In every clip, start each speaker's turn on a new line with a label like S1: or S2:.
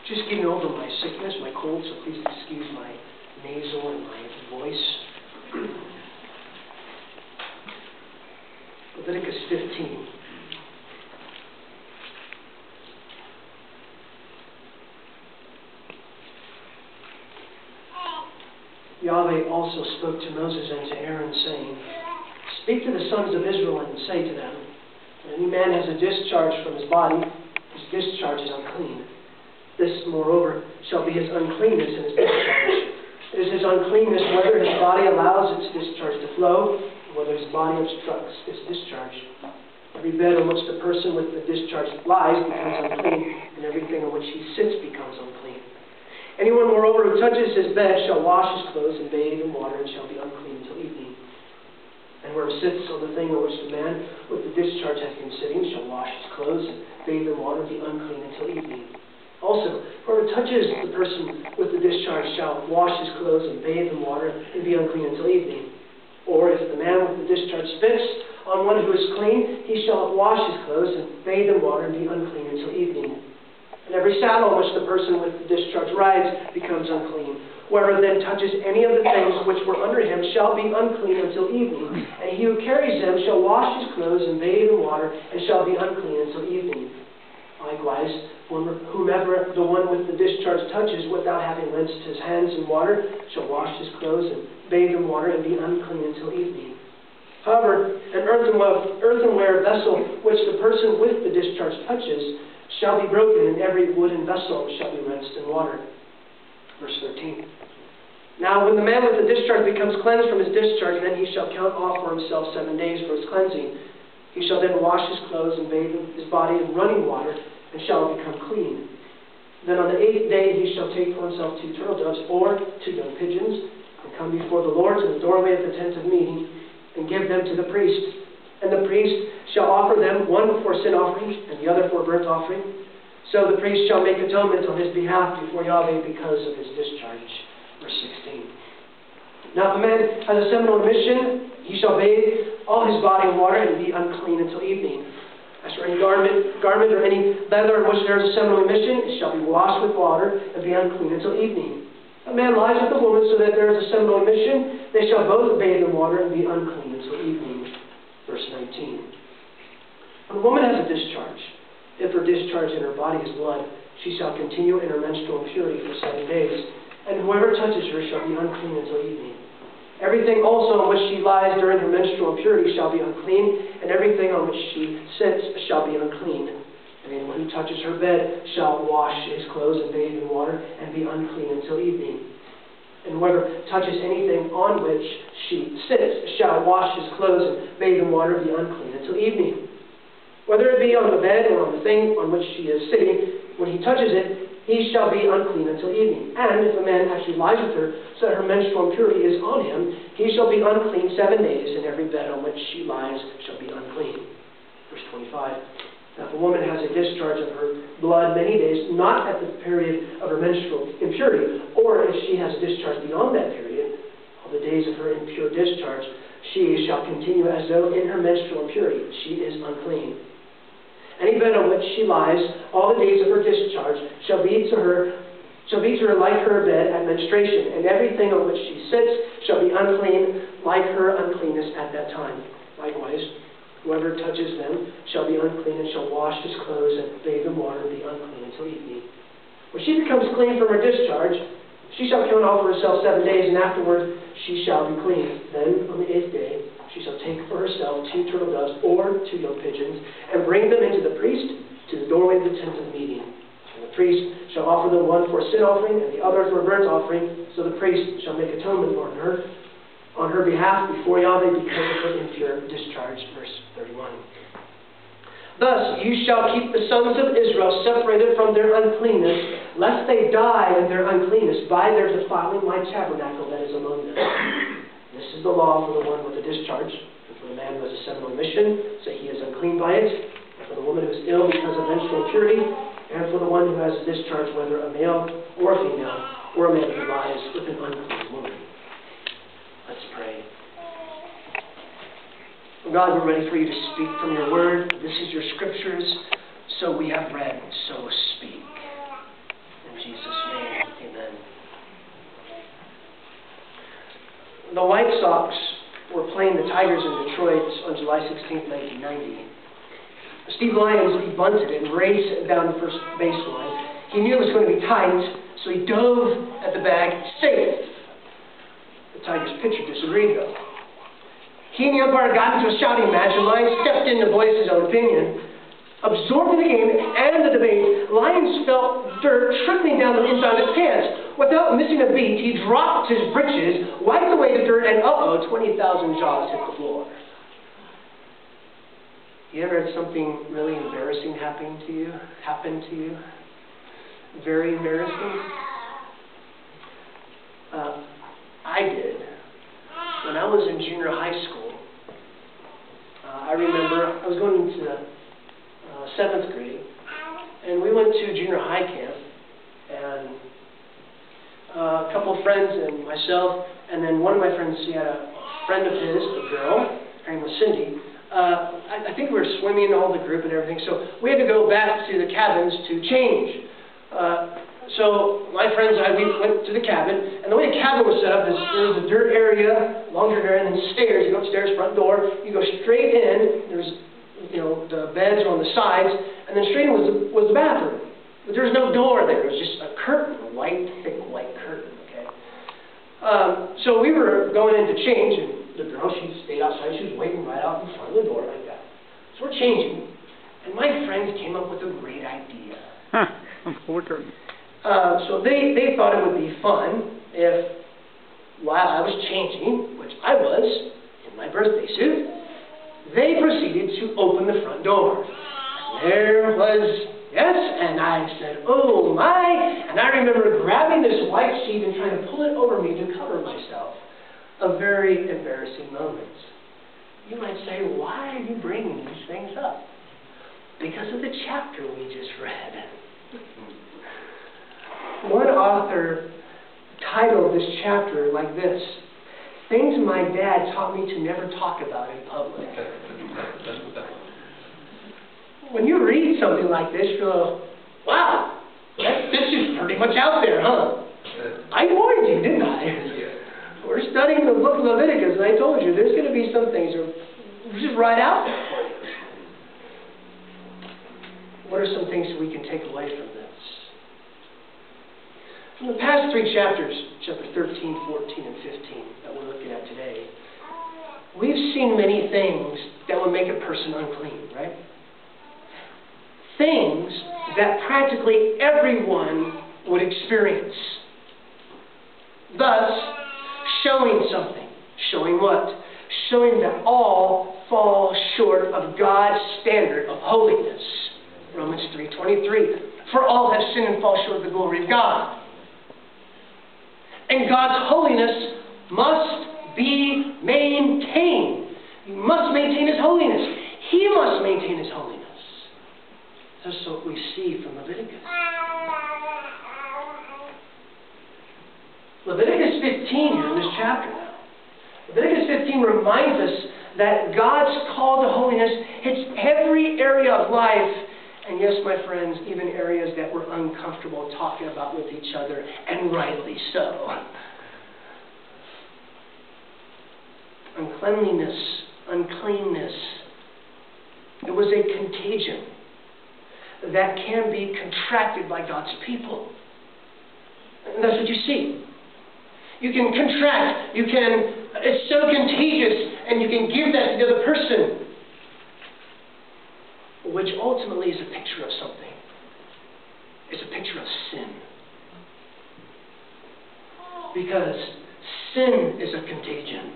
S1: Just getting over my sickness, my cold, so please excuse my nasal and my voice. Leviticus 15. Yahweh also spoke to Moses and to Aaron, saying, "Speak to the sons of Israel and say to them, when any man has a discharge from his body, his discharge is unclean. This, moreover, shall be his uncleanness in his discharge. It is his uncleanness whether his body allows its discharge to flow, or whether his body obstructs its discharge. Every bed on which the person with the discharge lies becomes unclean, and everything on which he sits becomes unclean. Anyone, moreover, who touches his bed shall wash his clothes and bathe in water, and shall be unclean until evening. And whoever sits on the thing on which the man with the discharge has been sitting shall wash his clothes and bathe in water, and be unclean until evening. Also, whoever touches the person with the discharge shall wash his clothes and bathe in water, and be unclean until evening. Or if the man with the discharge spits on one who is clean, he shall wash his clothes and bathe in water, and be unclean until evening. And every saddle on which the person with the discharge rides becomes unclean. Whoever then touches any of the things which were under him shall be unclean until evening. And he who carries them shall wash his clothes and bathe in water, and shall be unclean until evening. Likewise, whomever the one with the discharge touches without having rinsed his hands in water shall wash his clothes and bathe in water, and be unclean until evening. However, an earthenware vessel which the person with the discharge touches shall be broken, and every wooden vessel shall be rinsed in water." Verse 13. Now when the man with the discharge becomes cleansed from his discharge, then he shall count off for himself 7 days for his cleansing. He shall then wash his clothes and bathe his body in running water, and shall become clean. Then on the 8th day he shall take for himself 2 turtle doves or 2 young pigeons, and come before the Lord to the doorway of the tent of meeting, and give them to the priest. And the priest shall offer them, one for sin offering and the other for burnt offering. So the priest shall make atonement on his behalf before Yahweh because of his discharge. Verse 16. Now if a man has a seminal emission, he shall bathe all his body in water and be unclean until evening. As for any garment or any leather in which there is a seminal emission, it shall be washed with water and be unclean until evening. A man lies with a woman so that there is a seminal emission, they shall both bathe in water and be unclean until evening. Verse 19. When a woman has a discharge, if her discharge in her body is blood, she shall continue in her menstrual impurity for 7 days, and whoever touches her shall be unclean until evening. Everything also on which she lies during her menstrual impurity shall be unclean, and everything on which she sits shall be unclean. And anyone who touches her bed shall wash his clothes and bathe in water, and be unclean until evening. And whoever touches anything on which she sits shall wash his clothes and bathe in water, and be unclean until evening. Whether it be on the bed or on the thing on which she is sitting, when he touches it, he shall be unclean until evening. And if a man actually lies with her, so that her menstrual impurity is on him, he shall be unclean 7 days, and every bed on which she lies shall be unclean. Verse 25. Now if a woman has a discharge of her blood many days, not at the period of her menstrual impurity, or if she has a discharge beyond that period, all the days of her impure discharge, she shall continue as though in her menstrual impurity. She is unclean. Any bed on which she lies, all the days of her discharge shall be to her like her bed at menstruation, and everything on which she sits shall be unclean like her uncleanness at that time. Likewise, whoever touches them shall be unclean, and shall wash his clothes and bathe in water, and be unclean until evening. When she becomes clean from her discharge, she shall count off for herself 7 days, and afterward she shall be clean. Then on the 8th day she shall take for herself 2 turtle doves or 2 young pigeons, and bring them into the priest to the doorway of the tent of meeting. And the priest shall offer them, one for a sin offering and the other for a burnt offering. So the priest shall make atonement on her behalf before Yahweh because of her impure discharge. Verse 31. Thus you shall keep the sons of Israel separated from their uncleanness, lest they die in their uncleanness by their defiling my tabernacle that is among them. This is the law for the one with a discharge, and for the man who has a seminal emission, so he is unclean by it, and for the woman who is ill because of menstrual impurity, and for the one who has a discharge, whether a male or a female, or a man who lies with an unclean woman. Let's pray. God, we're ready for you to speak from your word. This is your scriptures, so we have read, so speak. In the White Sox were playing the Tigers in Detroit on July 16, 1990. Steve Lyons, he bunted and raced down the first baseline. He knew it was going to be tight, so he dove at the bag, safe. The Tigers pitcher disagreed, though. He and the umpire got into a shouting match, and Lyons stepped in to voice his own opinion. Absorbed in the game and the debate, Lyons felt dirt trickling down the inside of his pants. Without missing a beat, he dropped his britches, wiped away the dirt, and 20,000 jaws hit the floor. You ever had something really embarrassing happen to you? Very embarrassing? I did. When I was in junior high school, I remember I was going into 7th grade, and we went to junior high camp, and a couple of friends and myself, and then one of my friends, he had a friend of his, a girl, her name was Cindy. I think we were swimming, all the group and everything, so we had to go back to the cabins to change. So my friends and I, we went to the cabin, and the way the cabin was set up is there was a dirt area, long dirt area, and then stairs. You go upstairs, front door, you go straight in, there's, the beds are on the sides, and then straight in was the bathroom. But there was no door there, it was just a curtain, a white, thick white curtain, okay? So we were going in to change, and the girl, she stayed outside, she was waiting right out in front of the door like that. So we're changing, and my friends came up with a great idea. So they thought it would be fun if, while I was changing, which I was, in my birthday suit, they proceeded to open the front door. There was, yes, and I said, oh my, and I remember grabbing this white sheet and trying to pull it over me to cover myself. A very embarrassing moment. You might say, why are you bringing these things up? Because of the chapter we just read. One author titled this chapter like this: Things My Dad Taught Me to Never Talk About in Public. When you read something like this, you go, wow, this is pretty much out there, huh? I warned you, didn't I? We're studying the book of Leviticus, and I told you there's going to be some things that are just right out there for you. What are some things we can take away from this? In the past 3 chapters, chapter 13, 14, and 15, that we're looking at today, we've seen many things that would make a person unclean, right? Things that practically everyone would experience. Thus, showing something. Showing what? Showing that all fall short of God's standard of holiness. Romans 3:23. For all have sinned and fall short of the glory of God. And God's holiness must be maintained. He must maintain His holiness. He must maintain His holiness. That's what we see from Leviticus. Leviticus 15 here in this chapter now. Leviticus 15 reminds us that God's call to holiness hits every area of life. And yes, my friends, even areas that we're uncomfortable talking about with each other, and rightly so. Uncleanness. It was a contagion that can be contracted by God's people. And that's what you see. You can contract, it's so contagious, and you can give that to the other person, which ultimately is a picture of something. It's a picture of sin. Because sin is a contagion.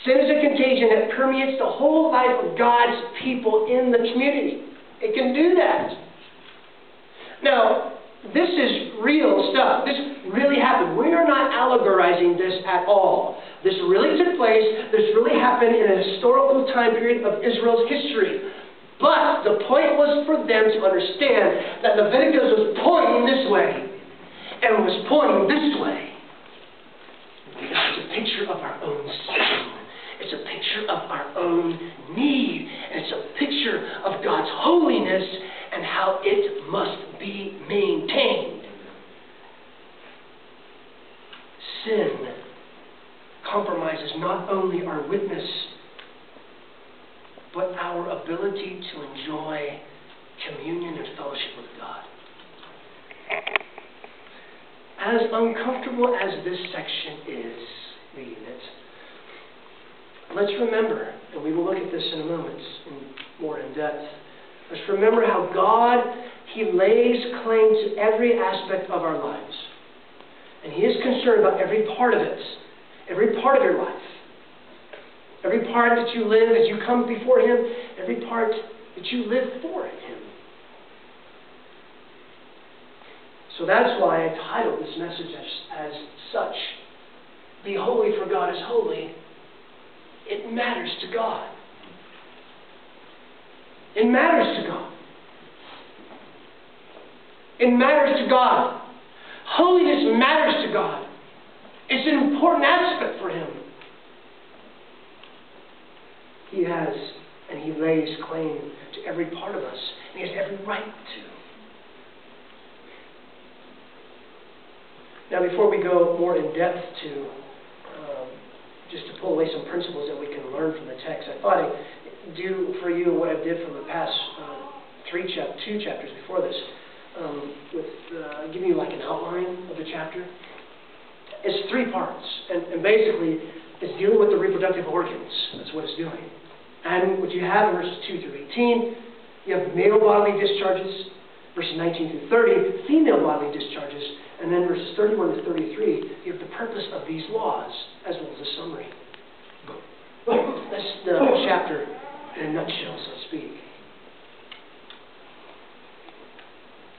S1: Sin is a contagion that permeates the whole life of God's people in the community. It can do that. Now, this is real stuff. This really happened. We are not allegorizing this at all. This really took place. This really happened in a historical time period of Israel's history. But the point was for them to understand that Leviticus was pointing this way and was pointing this way. Because it's a picture of our own sin. It's a picture of our own need. And it's a picture of God's holiness and how it must be maintained. Sin not only our witness, but our ability to enjoy communion and fellowship with God. As uncomfortable as this section is, reading it, let's remember, and we will look at this in a moment more in depth, let's remember how God, He lays claim to every aspect of our lives. And He is concerned about every part of it, every part of your life. Every part that you live as you come before Him, every part that you live for Him. So that's why I titled this message as such. Be holy, for God is holy. It matters to God. It matters to God. It matters to God. Holiness matters to God. It's an important aspect for Him. He has, and He lays claim to every part of us, and He has every right to. Now, before we go more in depth to, just to pull away some principles that we can learn from the text, I thought I'd do for you what I did for the past two chapters before this, with giving you like an outline of the chapter. It's 3 parts, and basically it's dealing with the reproductive organs. That's what it's doing. And what you have in verses 2 through 18, you have male bodily discharges, verses 19 through 30, female bodily discharges, and then verses 31 to 33, you have the purpose of these laws, as well as a summary. That's the chapter in a nutshell, so to speak.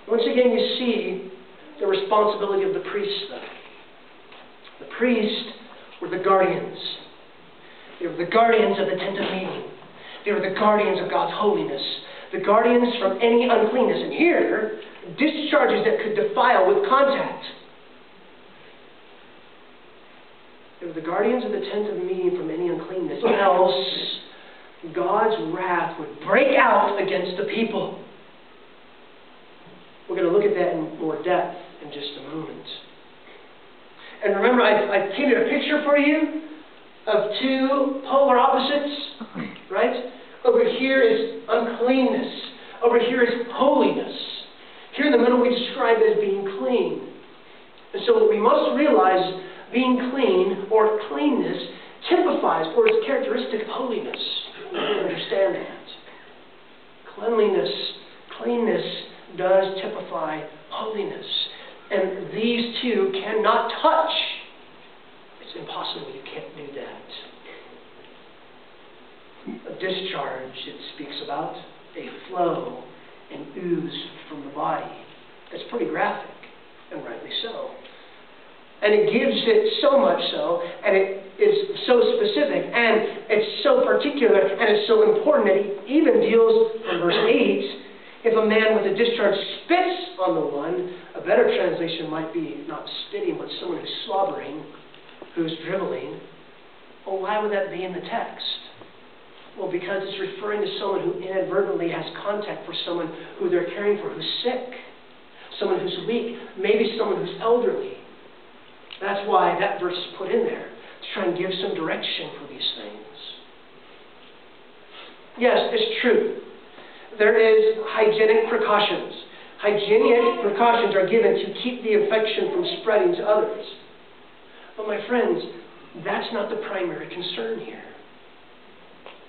S1: Once again, you see the responsibility of the priests, though. The priests were the guardians. They were the guardians of the tent of meeting. They were the guardians of God's holiness. The guardians from any uncleanness. And here, discharges that could defile with contact. They were the guardians of the tent of meeting from any uncleanness. Else, God's wrath would break out against the people. We're going to look at that in more depth in just a moment. And remember, I've painted a picture for you of 2 polar opposites, right? Over here is uncleanness. Over here is holiness. Here in the middle we describe it as being clean. And so what we must realize, being clean or cleanness typifies or is characteristic of holiness. We understand that. Cleanness does typify holiness. And these 2 cannot touch. It's impossible. You can't do that. A discharge, it speaks about a flow and ooze from the body. That's pretty graphic, and rightly so. And it gives it so much so, and it is so specific, and it's so particular, and it's so important that it even deals, from verse 8, if a man with a discharge spits on the one, a better translation might be not spitting, but someone who's slobbering, who's dribbling. Well, why would that be in the text? Well, because it's referring to someone who inadvertently has contact for someone who they're caring for, who's sick, someone who's weak, maybe someone who's elderly. That's why that verse is put in there, to try and give some direction for these things. Yes, it's true. There is hygienic precautions. Hygienic precautions are given to keep the infection from spreading to others. But my friends, that's not the primary concern here.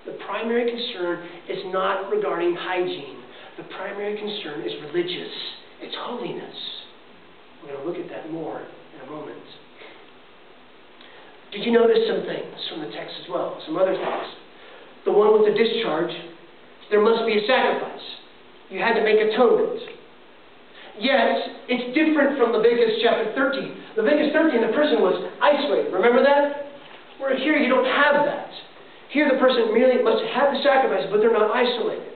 S1: The primary concern is not regarding hygiene. The primary concern is religious. It's holiness. We're going to look at that more in a moment. Did you notice some things from the text as well? Some other things. The one with the discharge, there must be a sacrifice. You had to make atonement. Yet, it's different from Leviticus chapter 13. Leviticus 13, the person was isolated. Remember that? Where here you don't have that. Here the person merely must have the sacrifice, but they're not isolated.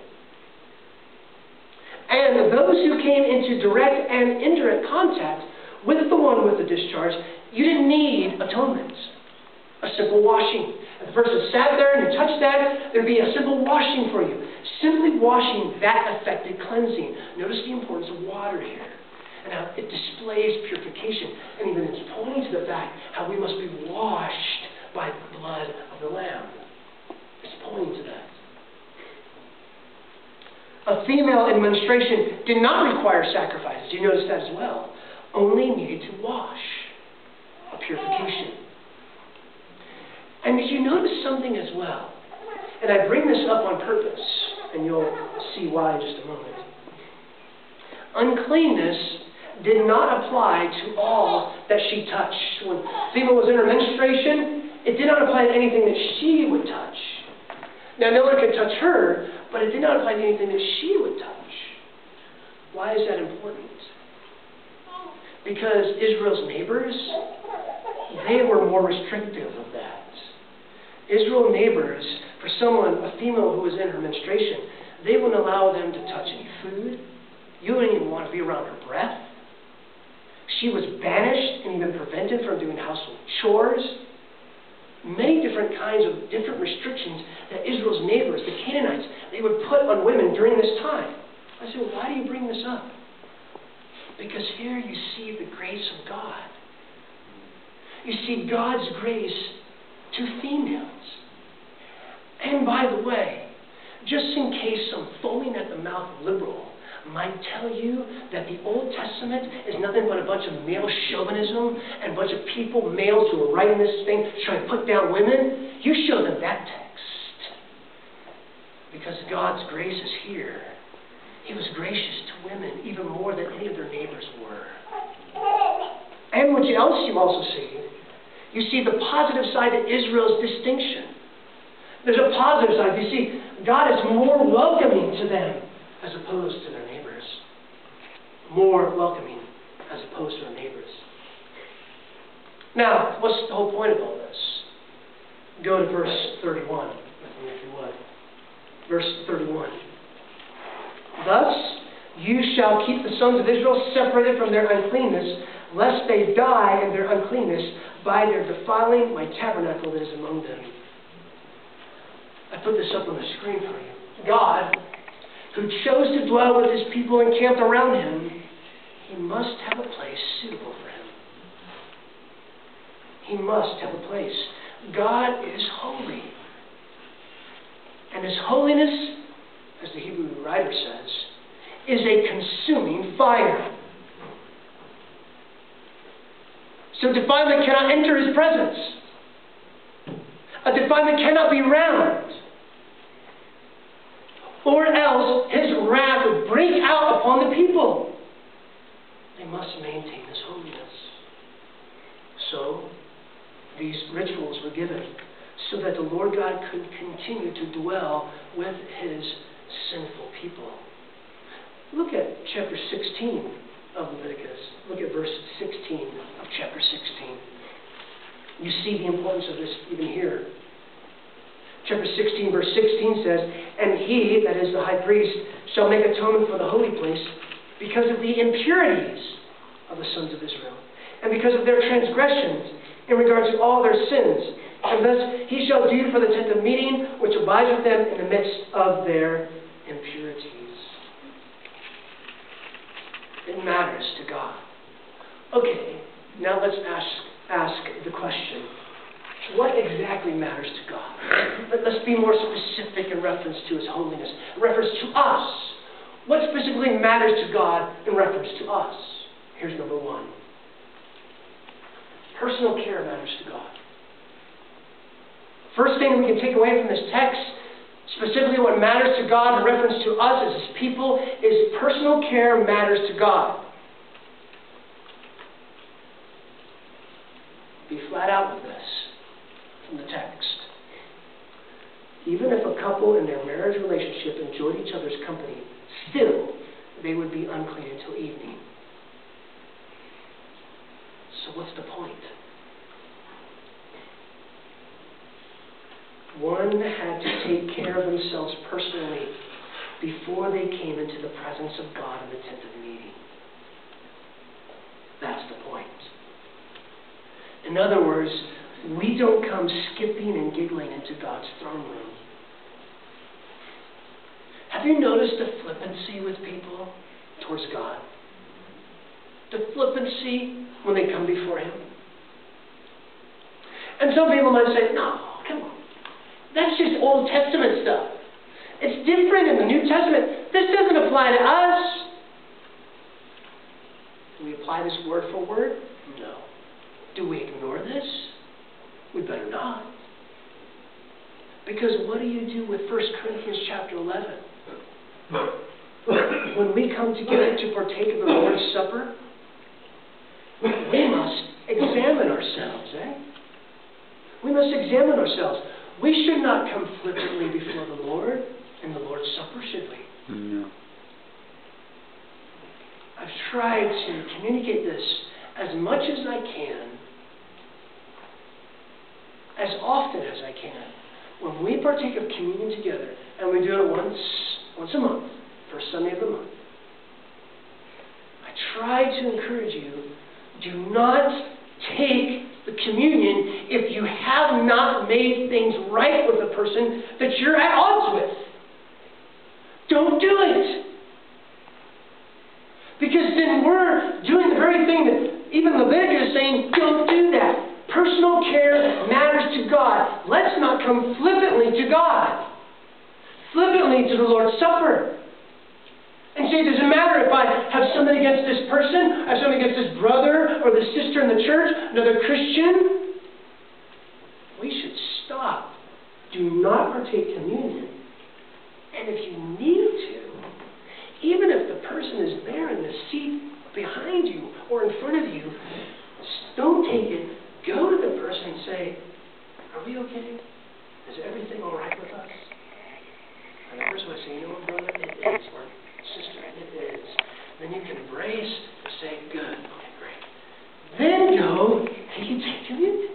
S1: And those who came into direct and indirect contact with the one with the discharge, you didn't need atonement. A simple washing. If the person sat there and you touched that, there'd be a simple washing for you. Simply washing that affected cleansing. Notice the importance of water here, and how it displays purification. And even it's pointing to the fact how we must be washed by the blood of the Lamb. It's pointing to that. A female in menstruation did not require sacrifice. You notice that as well. Only needed to wash. A purification. And did you notice something as well? And I bring this up on purpose, and you'll see why in just a moment. Uncleanness did not apply to all that she touched. When a female was in her menstruation, it did not apply to anything that she would touch. Now, no one could touch her, but it did not apply to anything that she would touch. Why is that important? Because Israel's neighbors, they were more restrictive of that. Israel's neighbors, for someone, a female who was in her menstruation, they wouldn't allow them to touch any food. You wouldn't even want to be around her breath. She was banished and even prevented from doing household chores. Many different kinds of different restrictions that Israel's neighbors, the Canaanites, they would put on women during this time. I said, well, why do you bring this up? Because here you see the grace of God. You see God's grace to females. And by the way, just in case some foaming at the mouth liberal might tell you that the Old Testament is nothing but a bunch of male chauvinism and a bunch of people, males who are writing this thing trying to put down women, you show them that text. Because God's grace is here. He was gracious to women even more than any of their neighbors were. And what else you also see? You see the positive side of Israel's distinction. There's a positive side. You see, God is more welcoming to them as opposed to their neighbors. More welcoming as opposed to their neighbors. Now, what's the whole point of all this? Go to verse 31, with me if you would. Verse 31. Thus, you shall keep the sons of Israel separated from their uncleanness, lest they die in their uncleanness by their defiling my tabernacle that is among them. I put this up on the screen for you. God, who chose to dwell with his people encamped around him, he must have a place suitable for him. He must have a place. God is holy. And his holiness, as the Hebrew writer says, is a consuming fire. So defilement cannot enter his presence. A defilement cannot be round. Or else his wrath would break out upon the people. They must maintain his holiness. So, these rituals were given so that the Lord God could continue to dwell with his sinful people. Look at chapter 16 of Leviticus. Look at verse 16 of chapter 16. You see the importance of this even here. Chapter 16, verse 16 says, and he, that is the high priest, shall make atonement for the holy place because of the impurities of the sons of Israel, and because of their transgressions in regard to all their sins. And thus he shall do for the tent of meeting, which abides with them in the midst of their impurities. It matters to God. Okay, now let's ask the question. What exactly matters to God? Let's be more specific in reference to his holiness, in reference to us. What specifically matters to God in reference to us? Here's number one. Personal care matters to God. First thing we can take away from this text, specifically what matters to God in reference to us as his people, is personal care matters to God. Be flat out with this. From the text. Even if a couple in their marriage relationship enjoyed each other's company, still they would be unclean until evening. So what's the point? One had to take care of themselves personally before they came into the presence of God in the tent of meeting. That's the point. In other words, we don't come skipping and giggling into God's throne room. Have you noticed the flippancy with people towards God? The flippancy when they come before him. And some people might say, no, That's just Old Testament stuff. It's different in the New Testament. This doesn't apply to us. Do we apply this word for word? No. Do we ignore this? We better not. Because what do you do with 1 Corinthians chapter 11? When we come together to partake of the Lord's Supper, we must examine ourselves, We must examine ourselves. We should not come flippantly before the Lord in the Lord's Supper, should we?
S2: No.
S1: I've tried to communicate this as much as I can, as often as I can. When we partake of communion together, and we do it once a month, first Sunday of the month, I try to encourage you, do not take the communion if you have not made things right with the person that you're at odds with. Don't do it. Because then we're doing the very thing that even Leviticus is saying, don't do that. Personal care matters to God. Let's not come flippantly to God. Flippantly to the Lord's Supper. And say, it doesn't matter if I have something against this person, I have something against this brother or this sister in the church, another Christian. We should stop. Do not partake communion. And if you need to, even if the person is there in the seat behind you or in front of you, don't take it. Go to the person and say, are we okay? Is everything all right with us? And the person will say, you know what, brother, it is. Or sister, it is. Then you can embrace and say, good, okay, great. Then go and you take communion.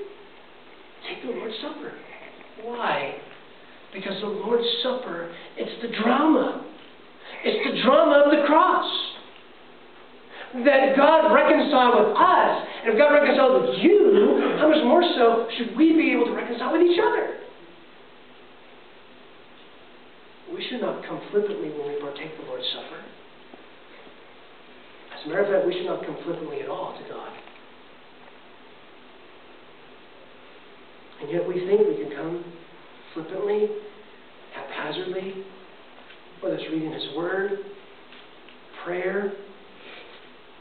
S1: Take the Lord's Supper. Why? Because the Lord's Supper, it's the drama. It's the drama of the cross. That God reconciled with us, and if God reconciled with you, how much more so should we be able to reconcile with each other? We should not come flippantly when we partake the Lord's Supper. As a matter of fact, we should not come flippantly at all to God. And yet we think we can come flippantly, haphazardly, whether it's reading His Word, prayer,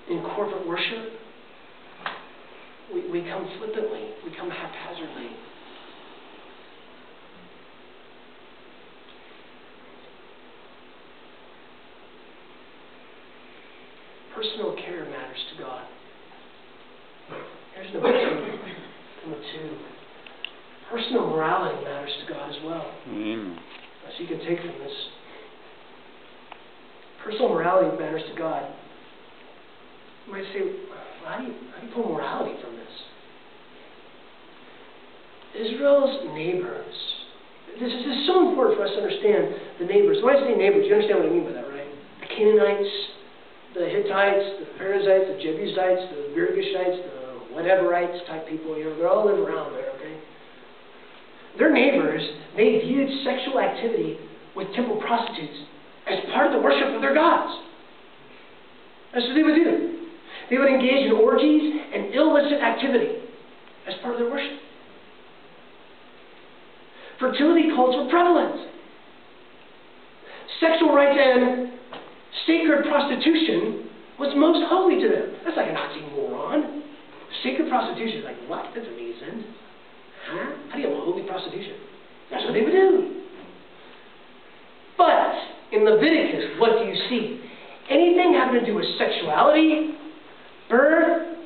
S1: in corporate worship. We come flippantly. We come haphazardly. Personal care matters to God. Here's number two. Number two. Personal morality matters to God as well. As you can take from this. Personal morality matters to God. You might say, how do you pull morality from this? Israel's neighbors. This is so important for us to understand the neighbors. When I say neighbors, you understand what I mean by that, right? The Canaanites, the Hittites, the Perizzites, the Jebusites, the Girgashites, the whateverites type people, they all live around there, okay? Their neighbors, they viewed sexual activity with temple prostitutes as part of the worship of their gods. That's what they would do. They would engage in orgies and illicit activity as part of their worship. Fertility cults were prevalent. Sexual rites and sacred prostitution was most holy to them. That's like an oxymoron. Sacred prostitution is like, what? That doesn't make sense. Huh? How do you have a holy prostitution? That's what they would do. But in Leviticus, what do you see? Anything having to do with sexuality, birth,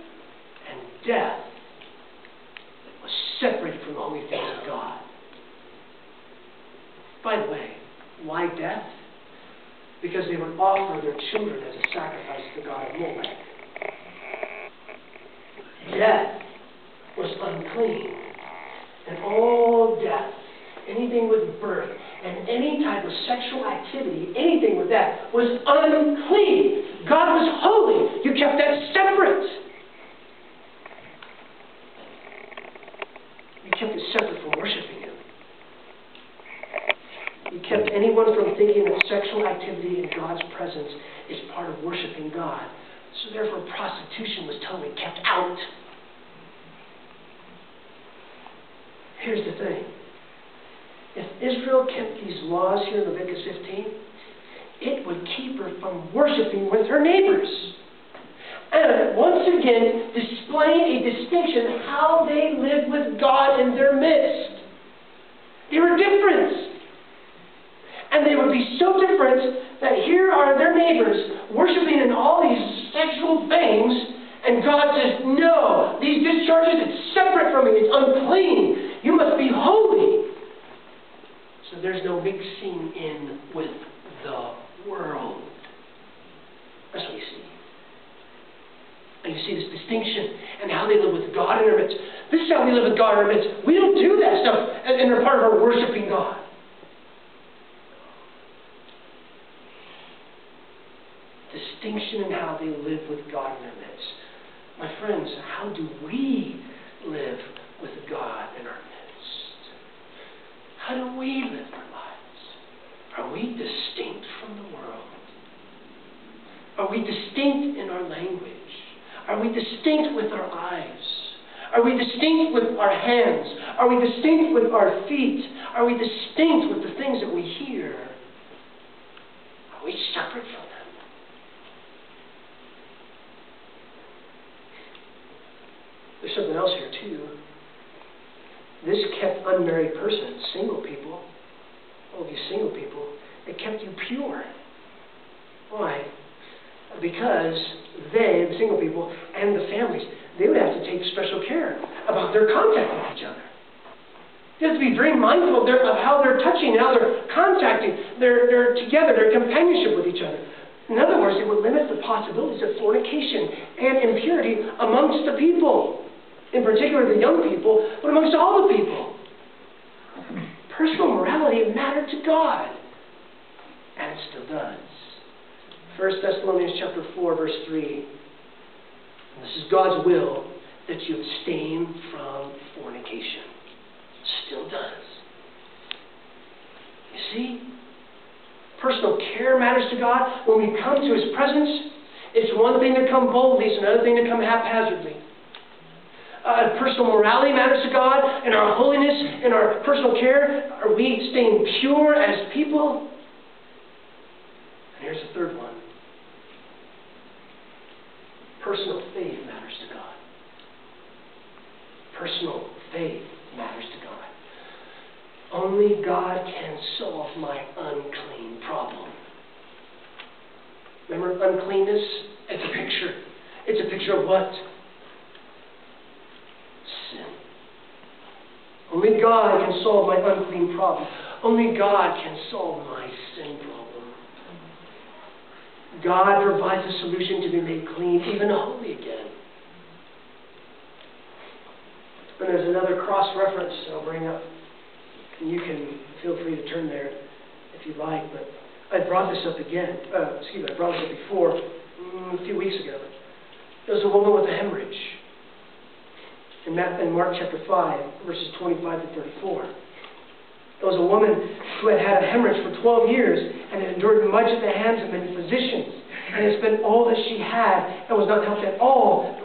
S1: and death was separated from the holy things of God. By the way, why death? Because they would offer their children as a sacrifice to the god of Molech. Death was unclean. And all death, anything with birth, and any type of sexual activity, anything with that, was unclean. God was holy. You kept that separate. You kept it separate from worshiping Him. You kept anyone from thinking that sexual activity in God's presence is part of worshiping God. So therefore, prostitution was totally kept out. Here's the thing. If Israel kept these laws here in Leviticus 15, it would keep her from worshiping with her neighbors. And once again, displaying a distinction how they lived with God in their midst. They were different. And they would be so different that here are their neighbors worshiping in all these sexual things, and God says, no, these discharges, it's separate from me, it's unclean. You must be holy. So there's no mixing in with the world. That's what you see. And you see this distinction and how they live with God in their midst. This is how we live with God in our midst. We don't do that stuff, and they're part of our worshiping God. Distinction in how they live with God in their midst. My friends, how do we live with God in our midst? How do we live our lives? Are we distinct from the world? Are we distinct in our language? Are we distinct with our eyes? Are we distinct with our hands? Are we distinct with our feet? Are we distinct with the things that we hear? Are we separate from them? There's something else here too. This kept unmarried persons, single people, all of you single people, it kept you pure. Why? Because they, the single people, and the families, they would have to take special care about their contact with each other. They have to be very mindful of how they're touching, how they're contacting, they're together, their companionship with each other. In other words, it would limit the possibilities of fornication and impurity amongst the people. In particular, the young people, but amongst all the people. Personal morality mattered to God. And it still does. 1 Thessalonians chapter 4, verse 3. This is God's will that you abstain from fornication. Still does. You see? Personal care matters to God. When we come to His presence, it's one thing to come boldly, it's another thing to come haphazardly. Personal morality matters to God, and our holiness and our personal care. Are we staying pure as people? And here's the third one. Personal faith matters to God. Personal faith matters to God. Only God can solve my unclean problem. Remember, uncleanness? It's a picture. It's a picture of what? Sin. Only God can solve my unclean problem. Only God can solve my sin problem. God provides a solution to be made clean, even holy again. And there's another cross-reference I'll bring up. And you can feel free to turn there if you like. But I brought this up again. I brought this up before, a few weeks ago. There was a woman with a hemorrhage. In Mark chapter 5, verses 25 to 34. There was a woman who had had a hemorrhage for 12 years and had endured much at the hands of many physicians, and had spent all that she had and was not helped at all